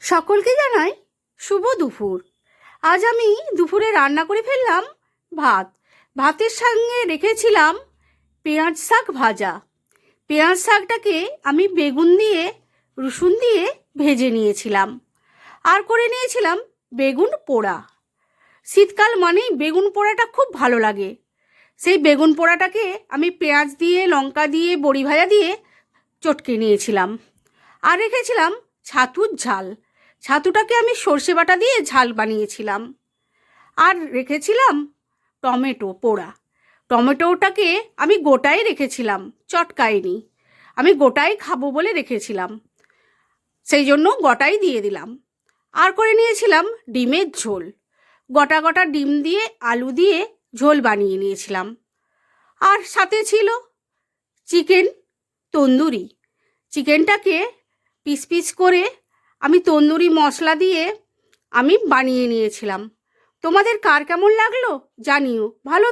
সকলকে জানাই শুভ দুপুর। আজ আমি দুপুরে রান্না করে ফেললাম ভাতের সঙ্গে রেখেছিলাম পেঁয়াজ শাক ভাজা। পেঁয়াজ শাকটাকে আমি বেগুন দিয়ে রসুন দিয়ে ভেজে নিয়েছিলাম, আর করে নিয়েছিলাম বেগুন পোড়া। শীতকাল মানেই বেগুন পোড়াটা খুব ভালো লাগে। সেই বেগুন পোড়াটাকে আমি পেঁয়াজ দিয়ে, লঙ্কা দিয়ে, বড়ি ভাজা দিয়ে চটকে নিয়েছিলাম। আর রেখেছিলাম ছাতুর ঝাল। ছাতুটাকে আমি সর্ষে বাটা দিয়ে ঝাল বানিয়েছিলাম। আর রেখেছিলাম টমেটো পোড়া। টমেটোটাকে আমি গোটাই রেখেছিলাম, চটকাইনি। আমি গোটাই খাবো বলে রেখেছিলাম, সেই জন্য গোটাই দিয়ে দিলাম। আর করে নিয়েছিলাম ডিমের ঝোল। গোটা গোটা ডিম দিয়ে আলু দিয়ে ঝোল বানিয়ে নিয়েছিলাম। আর সাথে ছিল চিকেন তন্দুরি। চিকেনটাকে পিস পিস করে আমি তন্দুরি মশলা দিয়ে আমি বানিয়ে নিয়েছিলাম। তোমাদের কার কেমন লাগলো জানিও। ভালো